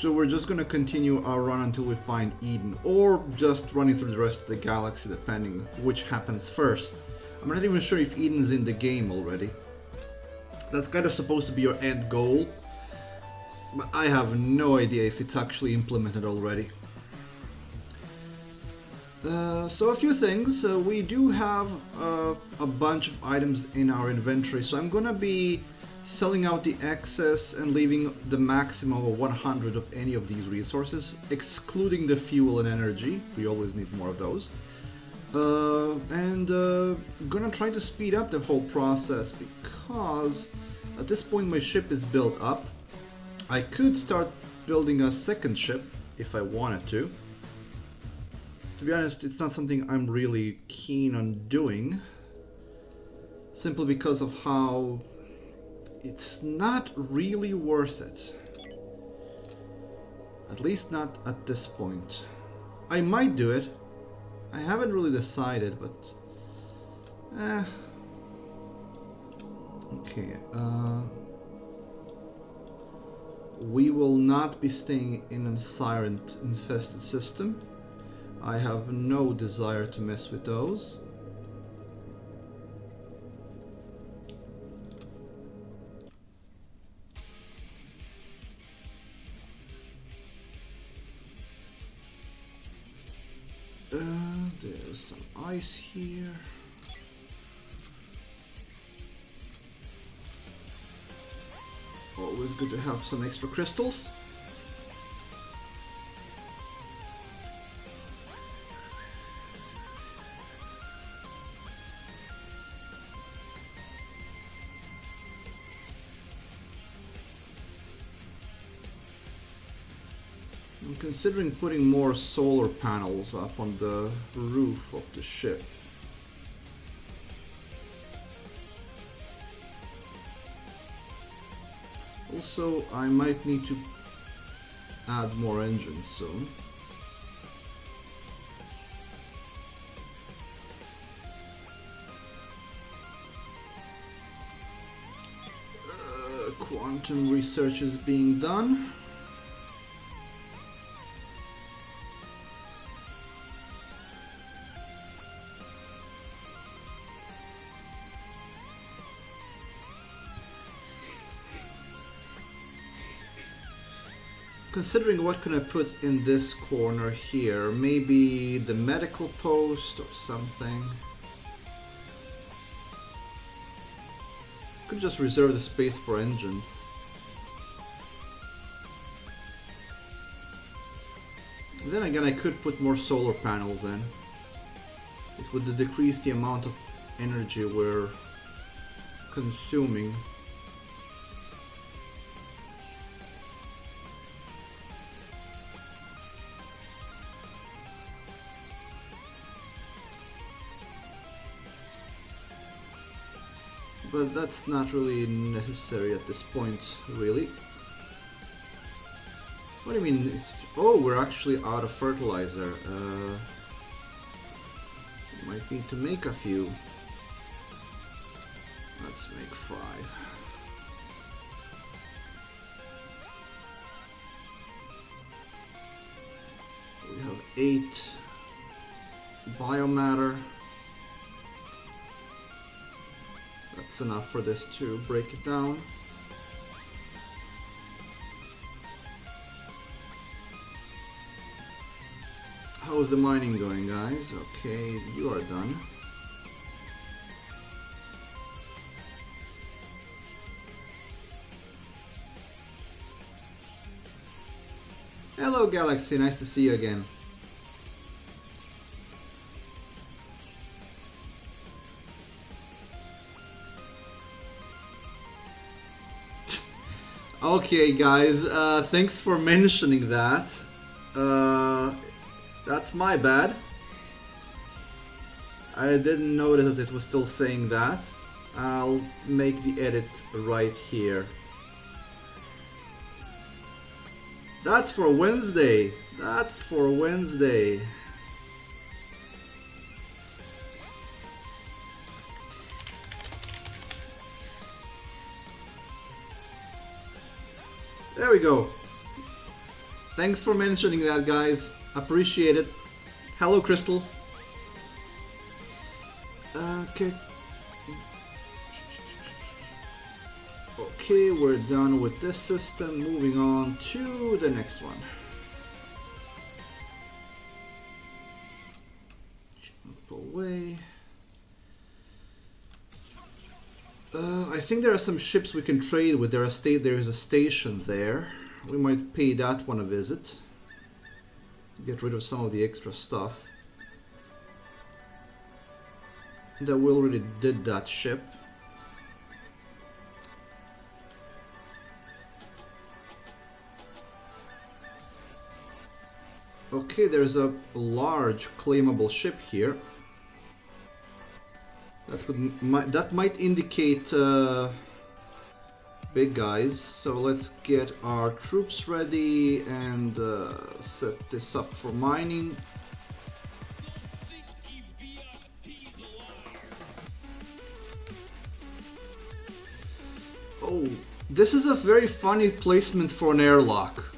So we're just gonna continue our run until we find Eden, or just running through the rest of the galaxy, depending which happens first. I'm not even sure if Eden's in the game already. That's kind of supposed to be your end goal, but I have no idea if it's actually implemented already. So a few things. We do have a bunch of items in our inventory, so I'm gonna be selling out the excess and leaving the maximum of 100 of any of these resources, excluding the fuel and energy. We always need more of those. And gonna try to speed up the whole process, because at this point my ship is built up. I could start building a second ship if I wanted to. To be honest, it's not something I'm really keen on doing, simply because of how it's not really worth it. At least not at this point. I might do it. I haven't really decided, but okay, we will not be staying in a siren infested system. I have no desire to mess with those. There's some ice here. Always good to have some extra crystals. I'm considering putting more solar panels up on the roof of the ship. Also, I might need to add more engines soon. Quantum research is being done. Considering what can I put in this corner here, maybe the medical post or something. Could just reserve the space for engines. Then again, I could put more solar panels in. It would decrease the amount of energy we're consuming. But that's not really necessary at this point, really. What do you mean? Oh, we're actually out of fertilizer. Might need to make a few. Let's make 5. We have 8 biomatter. That's enough for this to break it down. How's the mining going, guys? Okay, you are done. Hello, Galaxy, nice to see you again. Okay, guys, thanks for mentioning that. That's my bad. I didn't notice that it was still saying that. I'll make the edit right here. That's for Wednesday. That's for Wednesday. There we go. Thanks for mentioning that, guys. Appreciate it. Hello, Crystal. Okay. Okay, we're done with this system. Moving on to the next one. Jump away. I think there are some ships we can trade with. There is a station there. We might pay that one a visit. Get rid of some of the extra stuff. That we already did that ship. Okay, there's a large claimable ship here. That might indicate big guys. So let's get our troops ready and set this up for mining. Oh, this is a very funny placement for an airlock.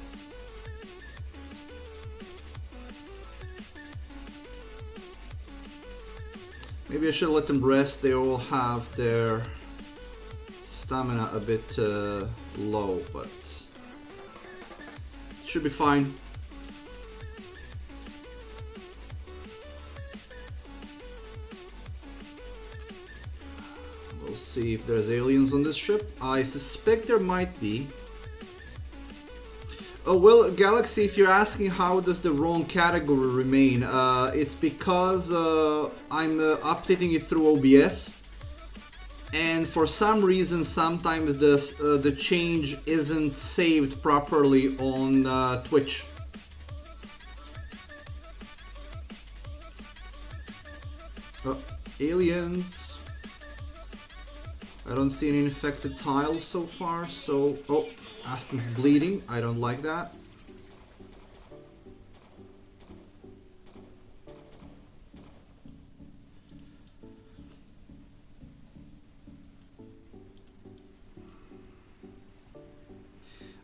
Maybe I should let them rest. They all have their stamina a bit low, but it should be fine. We'll see if there's aliens on this ship. I suspect there might be. Oh, well, Galaxy, if you're asking how does the wrong category remain, it's because I'm updating it through OBS, and for some reason sometimes the change isn't saved properly on Twitch. Aliens. I don't see any infected tiles so far, so... Oh, Aston's bleeding. I don't like that.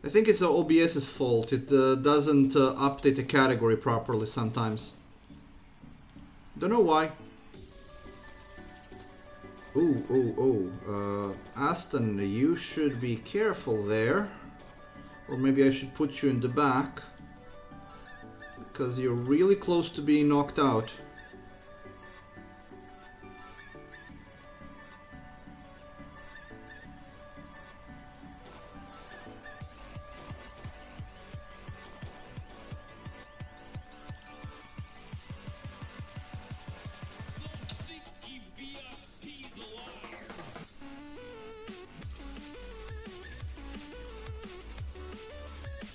I think it's OBS's fault. It doesn't update the category properly sometimes. Don't know why. Aston, you should be careful there. Or maybe I should put you in the back. Because you're really close to being knocked out.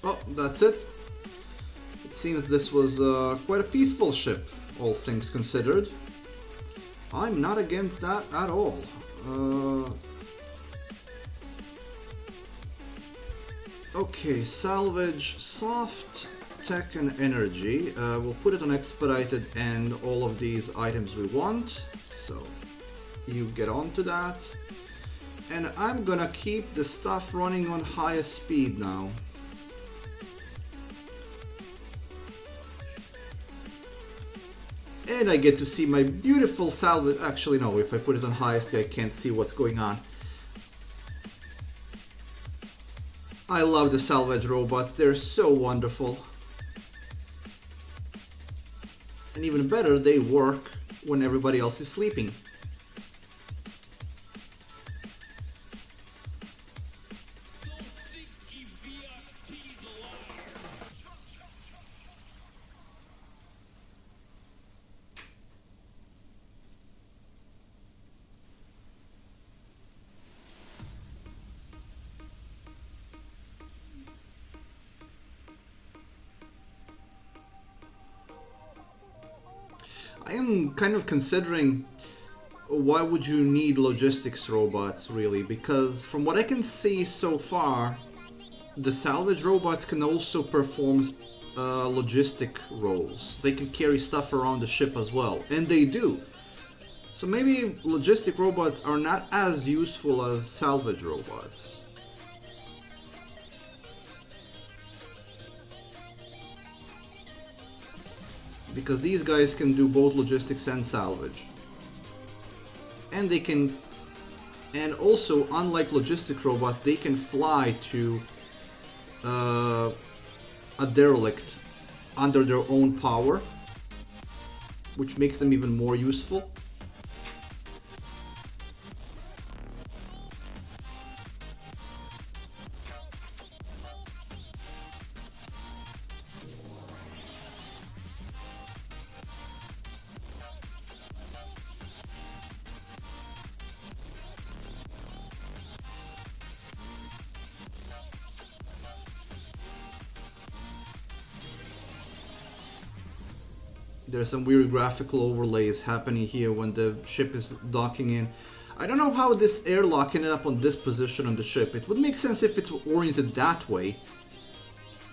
Oh, that's it. It seems this was quite a peaceful ship, all things considered. I'm not against that at all. Okay, salvage, soft, tech and energy. We'll put it on expedited and all of these items we want. So you get onto that. And I'm gonna keep the stuff running on highest speed now. And I get to see my beautiful salvage. Actually, no, if I put it on highest, I can't see what's going on. I love the salvage robots, they're so wonderful. And even better, they work when everybody else is sleeping. I am kind of considering why would you need logistics robots really, because from what I can see so far, the salvage robots can also perform logistic roles. They can carry stuff around the ship as well, and they do. So maybe logistic robots are not as useful as salvage robots. because these guys can do both logistics and salvage. And they can, and also unlike logistic robot, they can fly to a derelict under their own power, which makes them even more useful. There's some weird graphical overlays happening here when the ship is docking in. I don't know how this airlock ended up on this position on the ship. It would make sense if it's oriented that way,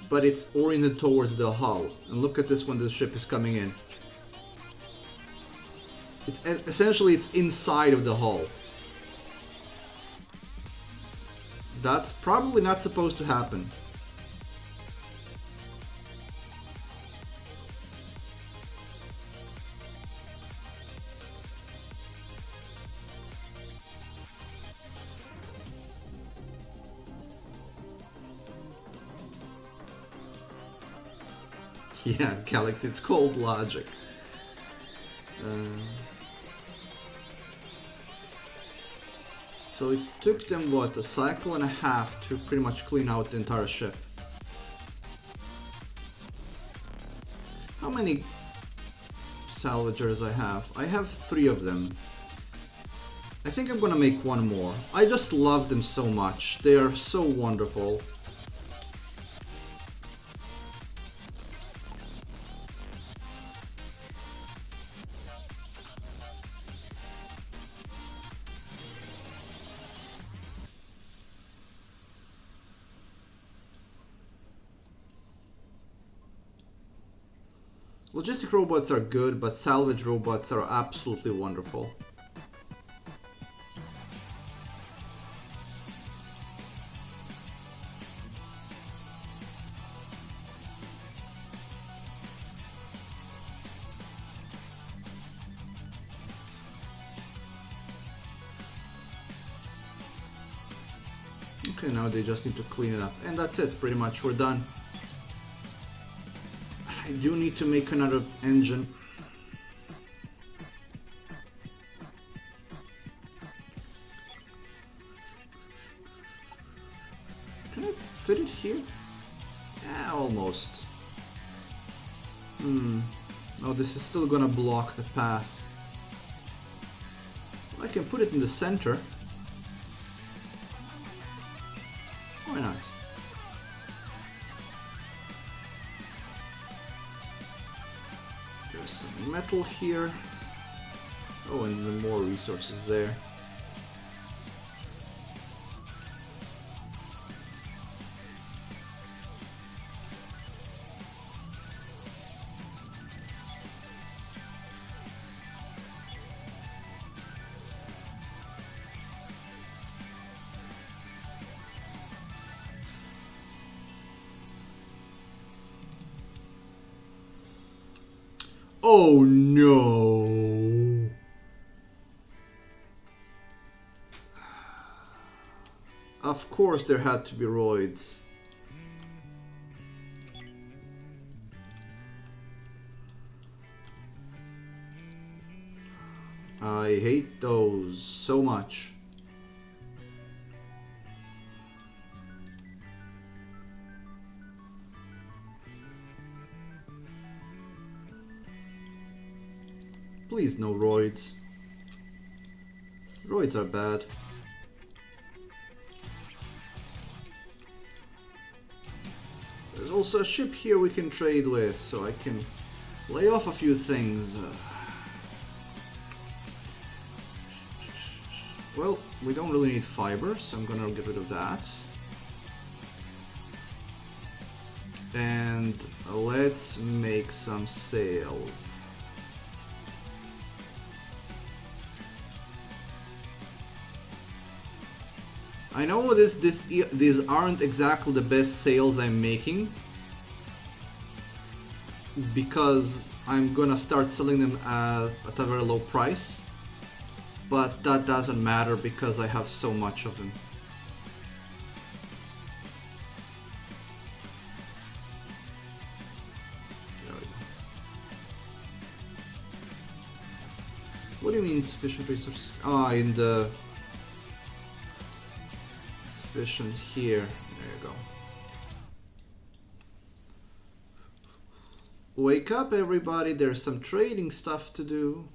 but it's oriented towards the hull. And look at this when the ship is coming in. Essentially, it's inside of the hull. That's probably not supposed to happen. Yeah, Galaxy, it's called logic. So it took them, what, a cycle and a half to pretty much clean out the entire ship. How many salvagers I have? I have 3 of them. I think I'm gonna make one more. I just love them so much. They are so wonderful. Logistic robots are good, but salvage robots are absolutely wonderful. Okay, now they just need to clean it up. And that's it, pretty much, we're done. I do need to make another engine. Can I fit it here? Yeah, almost. Oh, this is still gonna block the path. I can put it in the center. Why not? There's some metal here. Oh, and even more resources there. Oh no! Of course there had to be roids. I hate those so much. Please no roids. Roids are bad. There's also a ship here we can trade with, so I can lay off a few things. Well, we don't really need fiber, so I'm gonna get rid of that. And let's make some sails. I know these aren't exactly the best sails I'm making, because I'm gonna start selling them at a very low price. But that doesn't matter because I have so much of them. There we go. What do you mean sufficient resources? Ah, in the sufficient here. There you go. Wake up, everybody! There's some trading stuff to do.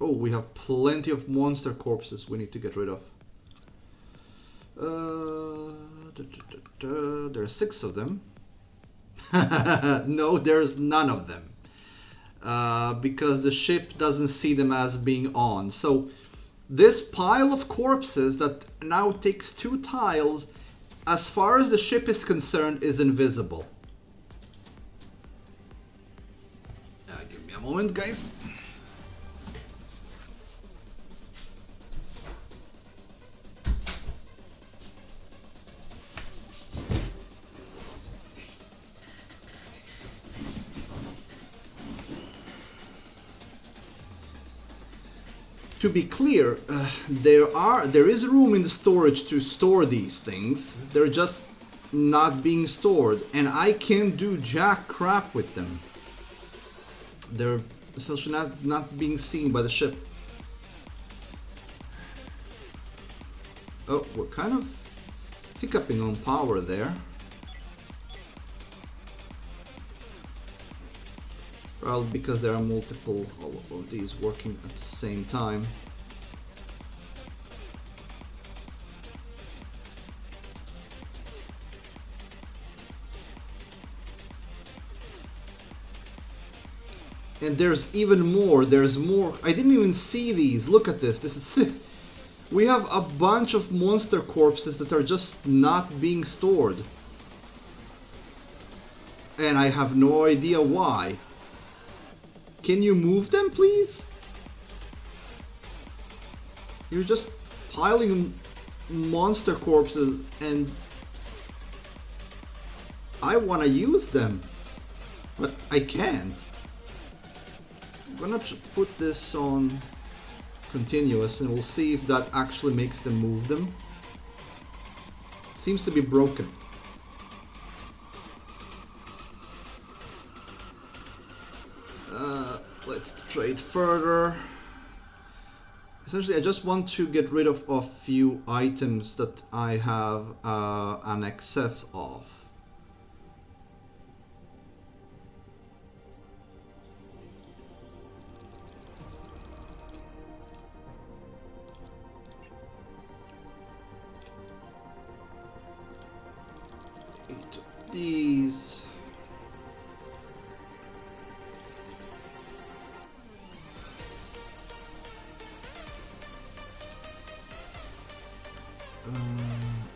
Oh, we have plenty of monster corpses we need to get rid of. There are 6 of them. No, there's none of them. Because the ship doesn't see them as being on. So this pile of corpses that now takes 2 tiles, as far as the ship is concerned, is invisible. Give me a moment, guys. To be clear, there is room in the storage to store these things. They're just not being stored, and I can't do jack crap with them. They're essentially not being seen by the ship. Oh, we're kind of hiccuping on power there. Well, because there are multiple of these working at the same time. And there's even more, there's more. I didn't even see these. Look at this, this is sick. We have a bunch of monster corpses that are just not being stored. And I have no idea why. Can you move them, please? You're just piling monster corpses and I want to use them, but I can't. I'm gonna put this on continuous and we'll see if that actually makes them move them. It seems to be broken. Let's trade further. Essentially, I just want to get rid of a few items that I have an excess of. These.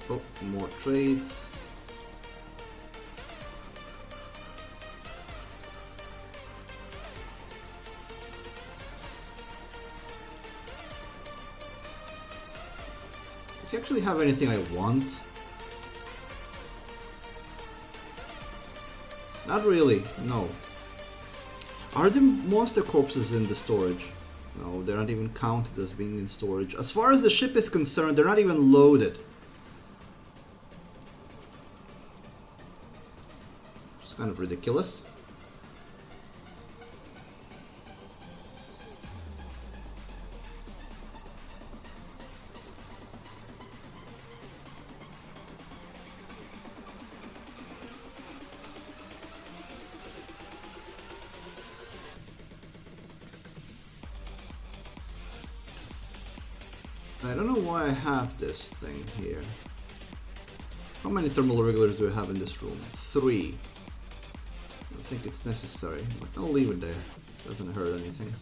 Oh, more trades. Does he actually have anything I want? Not really, no. Are the monster corpses in the storage? No, they're not even counted as being in storage. As far as the ship is concerned, they're not even loaded. Which is kind of ridiculous. I don't know why I have this thing here. How many thermal regulators do I have in this room? 3. I don't think it's necessary, but I'll leave it there. Doesn't hurt anything.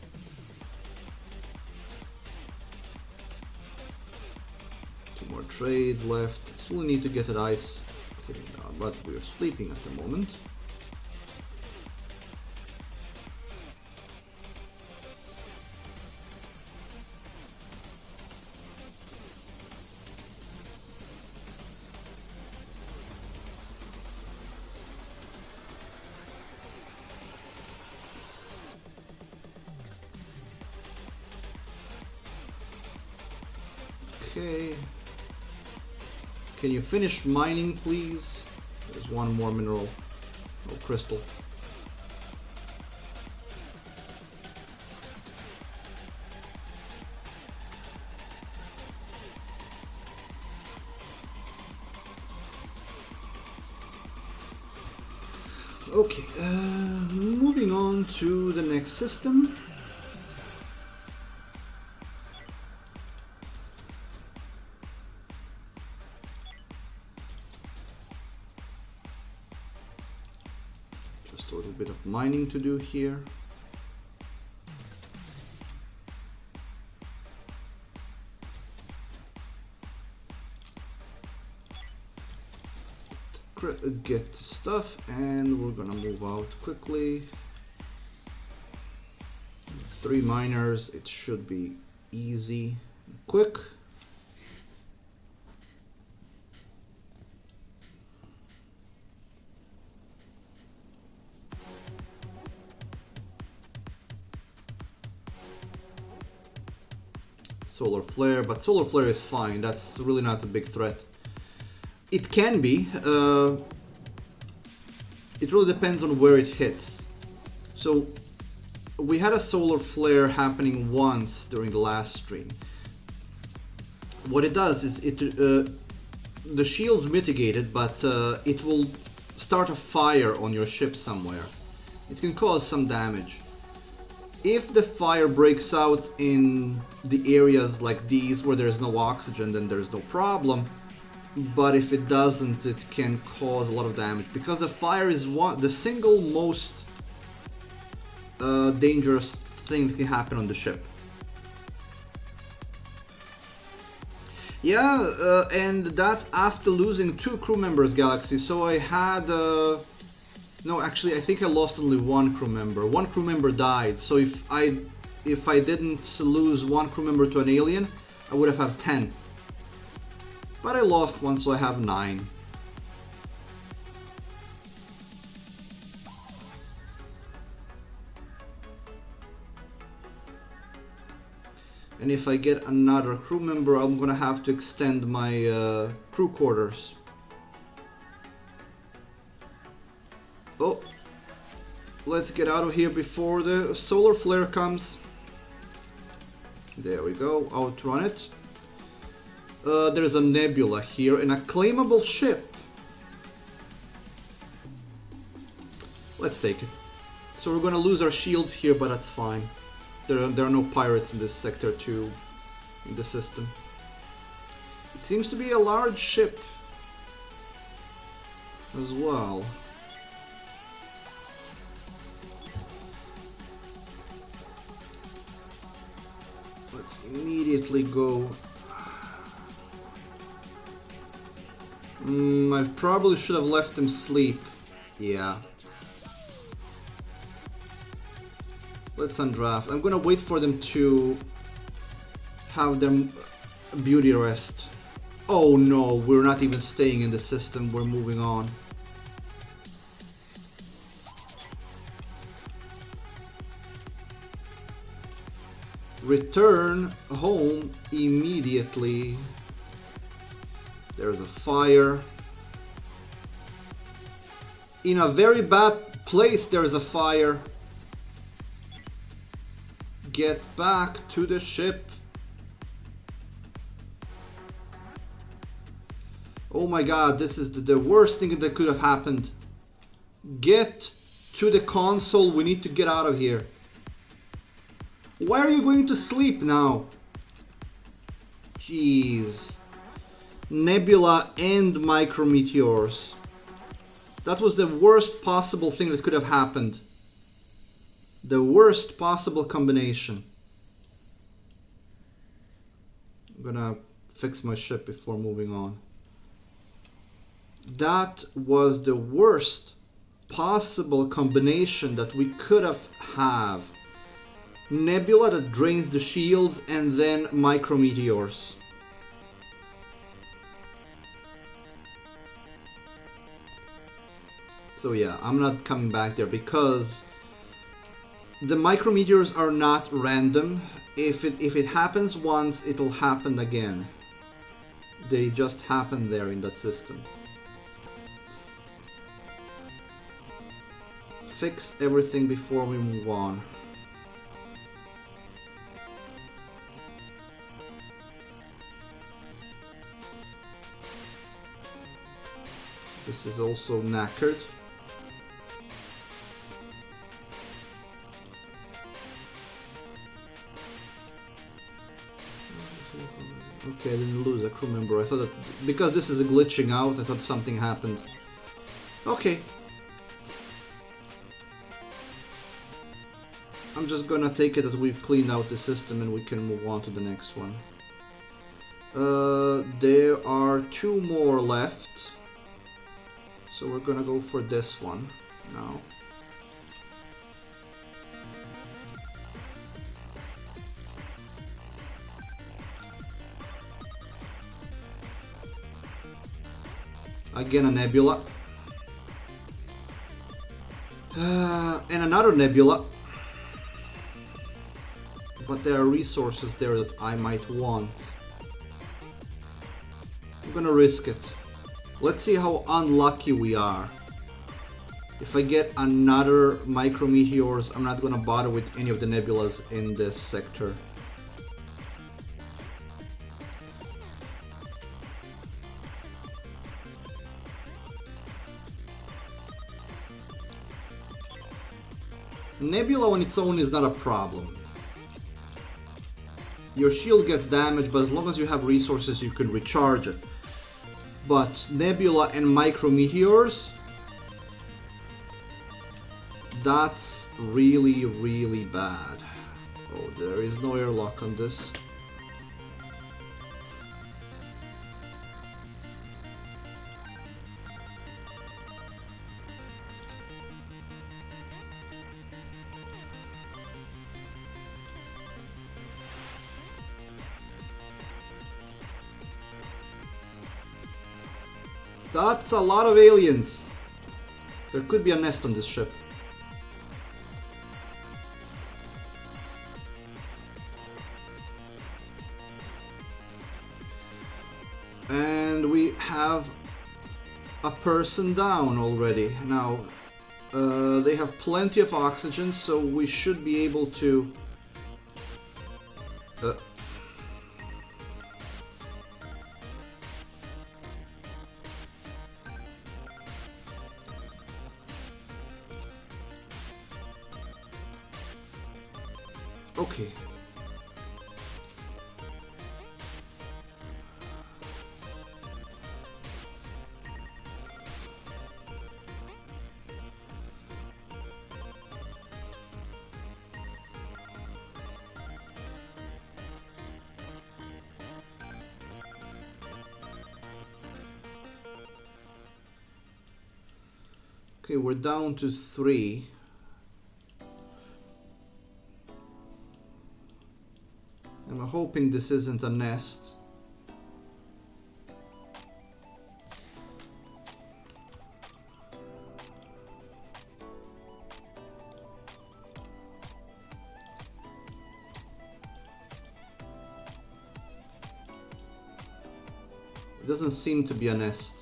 Two more trades left. Still need to get that ice thing down, but we're sleeping at the moment. Can you finish mining, please? There's one more mineral. Oh, crystal. Okay, moving on to the next system. Just a little bit of mining to do here. Get the stuff, and we're gonna move out quickly. 3 miners, it should be easy, quick. Solar flare, but solar flare is fine. That's really not a big threat. It can be. It really depends on where it hits. So we had a solar flare happening once during the last stream. What it does is the shield's mitigated, but it will start a fire on your ship somewhere. It can cause some damage. If the fire breaks out in the areas like these where there's no oxygen, then there's no problem. But if it doesn't, it can cause a lot of damage, because the fire is the single most dangerous thing that can happen on the ship. Yeah, and that's after losing 2 crew members, Galaxy. So I had no, actually I think I lost only 1 crew member. 1 crew member died. So if I didn't lose 1 crew member to an alien, I would have had 10. But I lost 1, so I have 9. And if I get another crew member, I'm gonna have to extend my crew quarters. Oh, let's get out of here before the solar flare comes. There we go, outrun it. There's a nebula here and a claimable ship. Let's take it. So we're gonna lose our shields here, but that's fine. There are no pirates in this sector 2 in the system. It seems to be a large ship as well. Let's immediately go. I probably should have left them sleep. Yeah. Let's undraft. I'm gonna wait for them to have them beauty rest. Oh no, we're not even staying in the system. We're moving on. Return home immediately. There's a fire. In a very bad place there's a fire. Get back to the ship. Oh my god, this is the worst thing that could have happened. Get to the console, we need to get out of here. Why are you going to sleep now? Jeez. Nebula and micrometeors. That was the worst possible thing that could have happened. The worst possible combination. I'm gonna fix my ship before moving on. That was the worst possible combination that we could have. Nebula that drains the shields and then micrometeors. So yeah, I'm not coming back there because the micrometeors are not random. If it happens once, it'll happen again. They just happen there in that system. Fix everything before we move on. This is also knackered. Okay, I didn't lose a crew member. I thought that because this is glitching out, I thought something happened. Okay. I'm just gonna take it that we've cleaned out the system and we can move on to the next one. There are 2 more left. So we're gonna go for this one now. Again, a nebula. And another nebula. But there are resources there that I might want. I'm gonna risk it. Let's see how unlucky we are. If I get another micrometeors, I'm not gonna bother with any of the nebulas in this sector. Nebula on its own is not a problem. Your shield gets damaged, but as long as you have resources, you can recharge it. But nebula and micrometeors, that's really, really bad. Oh, there is no airlock on this. That's a lot of aliens. There could be a nest on this ship. And we have a person down already. Now, they have plenty of oxygen, so we should be able to... Okay. Okay, we're down to 3. I'm hoping this isn't a nest. It doesn't seem to be a nest.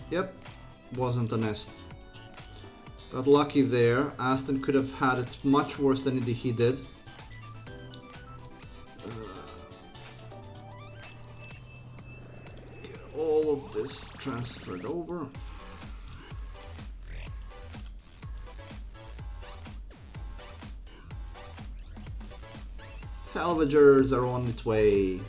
Yep, wasn't a nest. Got lucky there. Aston could have had it much worse than he did. Get all of this transferred over. Salvagers are on its way.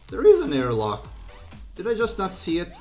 There is an airlock. Did I just not see it?